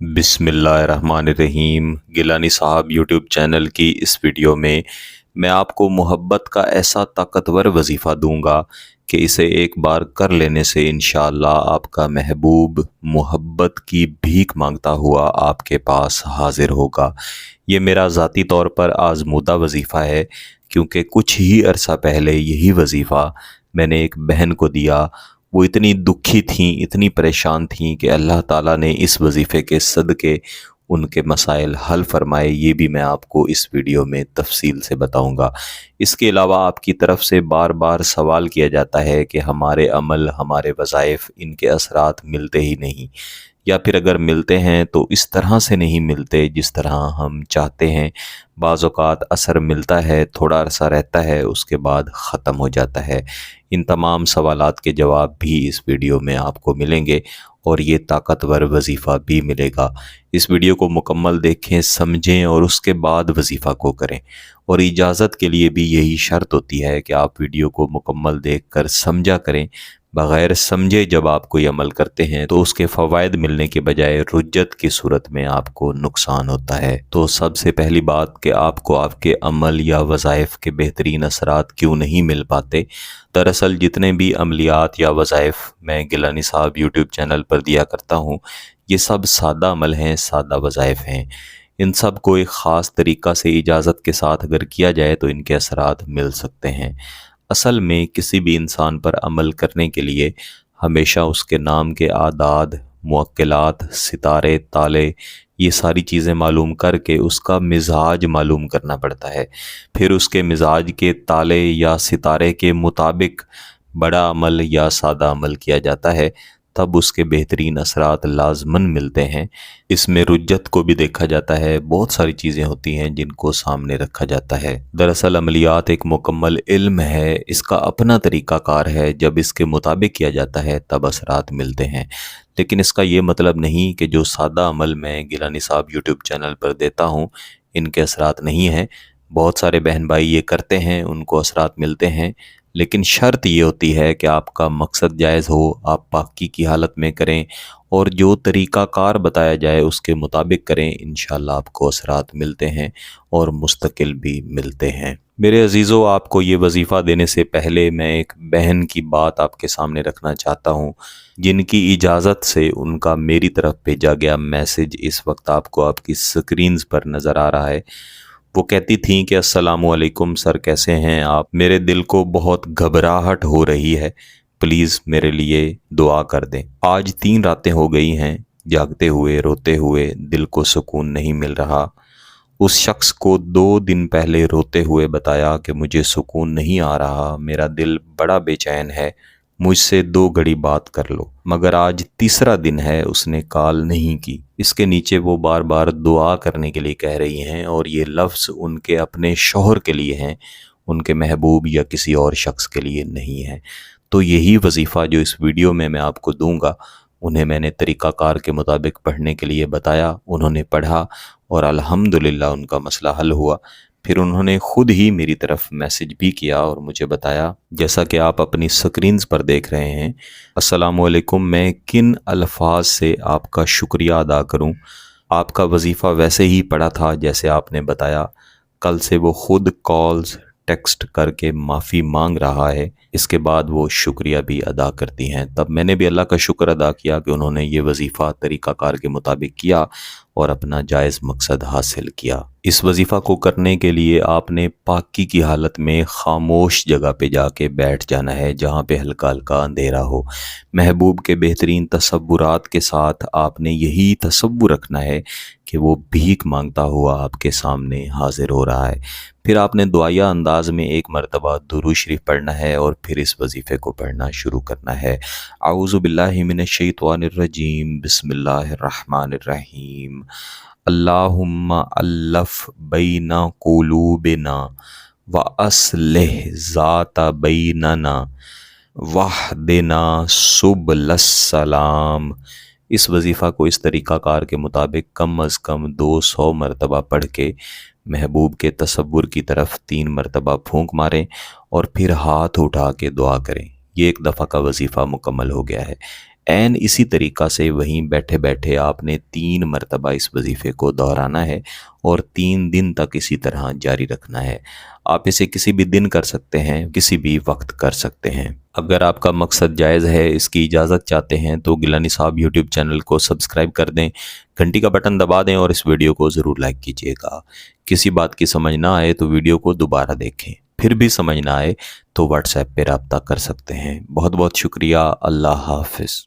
बिस्मिल्लाहिर्रहमानिर्रहीम। गिलानी साहब YouTube channel की इस वीडियो में मैं आपको मोहब्बत का ऐसा ताकतवर वजीफ़ा दूंगा कि इसे एक बार कर लेने से इंशाअल्लाह आपका महबूब मोहब्बत की भीख मांगता हुआ आपके पास हाजिर होगा। ये मेरा ज़ाती तौर पर आज़मूदा वजीफ़ा है, क्योंकि कुछ ही अरसा पहले यही वजीफ़ा मैंने एक बहन को दिया। वो इतनी दुखी थीं, इतनी परेशान थीं कि अल्लाह ताला ने इस वजीफ़े के सदक़े उनके मसाइल हल फरमाए। ये भी मैं आपको इस वीडियो में तफसील से बताऊंगा। इसके अलावा आपकी तरफ से बार बार सवाल किया जाता है कि हमारे अमल, हमारे वज़ाइफ, इनके असरात मिलते ही नहीं, या फिर अगर मिलते हैं तो इस तरह से नहीं मिलते जिस तरह हम चाहते हैं। बाज़ औक़ात असर मिलता है, थोड़ा अरसा रहता है, उसके बाद ख़त्म हो जाता है। इन तमाम सवालात के जवाब भी इस वीडियो में आपको मिलेंगे और ये ताकतवर वजीफ़ा भी मिलेगा। इस वीडियो को मुकम्मल देखें, समझें और उसके बाद वजीफ़ा को करें। और इजाज़त के लिए भी यही शर्त होती है कि आप वीडियो को मुकम्मल देख कर समझा करें। बग़ैर समझे जब आप कोई अमल करते हैं तो उसके फ़वाइद मिलने के बजाय रुज्जत की सूरत में आपको नुकसान होता है। तो सबसे पहली बात कि आपको आपके अमल या वज़ाइफ के बेहतरीन असरात क्यों नहीं मिल पाते। दरअसल जितने भी अमलियात या वज़ाइफ मैं गिलानी साहब यूट्यूब चैनल पर दिया करता हूँ, ये सब सादा अमल हैं, सादा वज़ाइफ हैं। इन सब को एक ख़ास तरीक़ा से इजाज़त के साथ अगर किया जाए तो इनके असरात मिल सकते हैं। असल में किसी भी इंसान पर अमल करने के लिए हमेशा उसके नाम के आदाद, मुअक्किलात, सितारे, ताले, ये सारी चीज़ें मालूम करके उसका मिजाज मालूम करना पड़ता है। फिर उसके मिजाज के ताले या सितारे के मुताबिक बड़ा अमल या सादा अमल किया जाता है, तब उसके बेहतरीन असरात लाजमन मिलते हैं। इसमें रुज्जत को भी देखा जाता है, बहुत सारी चीज़ें होती हैं जिनको सामने रखा जाता है। दरअसल अमलियात एक मुकम्मल इल्म है, इसका अपना तरीक़ाकार है। जब इसके मुताबिक किया जाता है तब असरात मिलते हैं। लेकिन इसका ये मतलब नहीं कि जो सादा अमल मैं गिलानी साहब यूट्यूब चैनल पर देता हूँ इनके असरात नहीं हैं। बहुत सारे बहन भाई ये करते हैं, उनको असरात मिलते हैं, लेकिन शर्त ये होती है कि आपका मकसद जायज़ हो, आप पाकी की हालत में करें और जो तरीक़ाकार बताया जाए उसके मुताबिक करें। इंशाअल्लाह आपको असरात मिलते हैं और मुस्तकिल भी मिलते हैं। मेरे अज़ीज़ों, आपको ये वजीफ़ा देने से पहले मैं एक बहन की बात आपके सामने रखना चाहता हूँ, जिनकी इजाज़त से उनका मेरी तरफ भेजा गया मैसेज इस वक्त आपको आपकी स्क्रीन्स पर नज़र आ रहा है। वो कहती थीं कि अस्सलामुअलैकुम सर, कैसे हैं आप? मेरे दिल को बहुत घबराहट हो रही है, प्लीज़ मेरे लिए दुआ कर दें। आज 3 रातें हो गई हैं जागते हुए, रोते हुए, दिल को सुकून नहीं मिल रहा। उस शख्स को 2 दिन पहले रोते हुए बताया कि मुझे सुकून नहीं आ रहा, मेरा दिल बड़ा बेचैन है, मुझसे 2 घड़ी बात कर लो। मगर आज तीसरा दिन है, उसने कॉल नहीं की। इसके नीचे वो बार बार दुआ करने के लिए कह रही हैं और ये लफ्ज़ उनके अपने शौहर के लिए हैं, उनके महबूब या किसी और शख्स के लिए नहीं है। तो यही वजीफ़ा जो इस वीडियो में मैं आपको दूंगा, उन्हें मैंने तरीक़ाकार के मुताबिक पढ़ने के लिए बताया। उन्होंने पढ़ा और अल्हम्दुलिल्लाह उनका मसला हल हुआ। फिर उन्होंने ख़ुद ही मेरी तरफ मैसेज भी किया और मुझे बताया, जैसा कि आप अपनी स्क्रीन्स पर देख रहे हैं। अस्सलामुअलैकुम, मैं किन अल्फाज से आपका शुक्रिया अदा करूं? आपका वजीफ़ा वैसे ही पढ़ा था जैसे आपने बताया। कल से वो ख़ुद कॉल्स, टेक्स्ट करके माफ़ी मांग रहा है। इसके बाद वो शुक्रिया भी अदा करती हैं। तब मैंने भी अल्लाह का शुक्र अदा किया कि उन्होंने ये वजीफ़ा तरीक़ाकार के मुताबिक किया और अपना जायज़ मकसद हासिल किया। इस वजीफ़ा को करने के लिए आपने पाकी की हालत में ख़ामोश जगह पे जाके बैठ जाना है, जहाँ पे हल्का हल्का अंधेरा हो। महबूब के बेहतरीन तसव्वुरात के साथ आपने यही तसव्वुर रखना है कि वो भीख मांगता हुआ आपके सामने हाजिर हो रहा है। फिर आपने दुआया अंदाज में एक मरतबा दुरूद शरीफ पढ़ना है और फिर इस वजीफ़े को पढ़ना शुरू करना है। आऊज़ु बिल्लाहि मिनश शैतानिर रजीम, बिस्मिल्लाहिर्रहमानिर्रहीम। अल्लाहुम्मा अल्लफ़ बैना क़ुलूबिना व अस्लिह ज़ाता बैनना वहदिना सुबलस्सलाम। इस वजीफ़ा को इस तरीक़ाकार के मुताबिक कम अज़ कम 200 मरतबा पढ़ के महबूब के तसव्वुर की तरफ 3 मरतबा फूंक मारें और फिर हाथ उठा के दुआ करें। ये एक दफ़ा का वजीफ़ा मुकम्मल हो गया है। عین اسی طریقہ سے وہیں بیٹھے بیٹھے آپ نے 3 مرتبہ اس وظیفے کو دہرانا ہے اور 3 دن تک اسی طرح جاری رکھنا ہے۔ آپ اسے کسی بھی دن کر سکتے ہیں، کسی بھی وقت کر سکتے ہیں۔ اگر آپ کا مقصد جائز ہے، اس کی اجازت چاہتے ہیں تو گیلانی صاحب یوٹیوب چینل کو سبسکرائب کر دیں، گھنٹی کا بٹن دبا دیں اور اس ویڈیو کو ضرور لائک کیجیے گا۔ کسی بات کی سمجھ نہ آئے تو ویڈیو کو دوبارہ دیکھیں، پھر بھی سمجھ نہ آئے تو واٹس ایپ پہ رابطہ کر سکتے ہیں۔ بہت بہت شکریہ۔ اللہ حافظ۔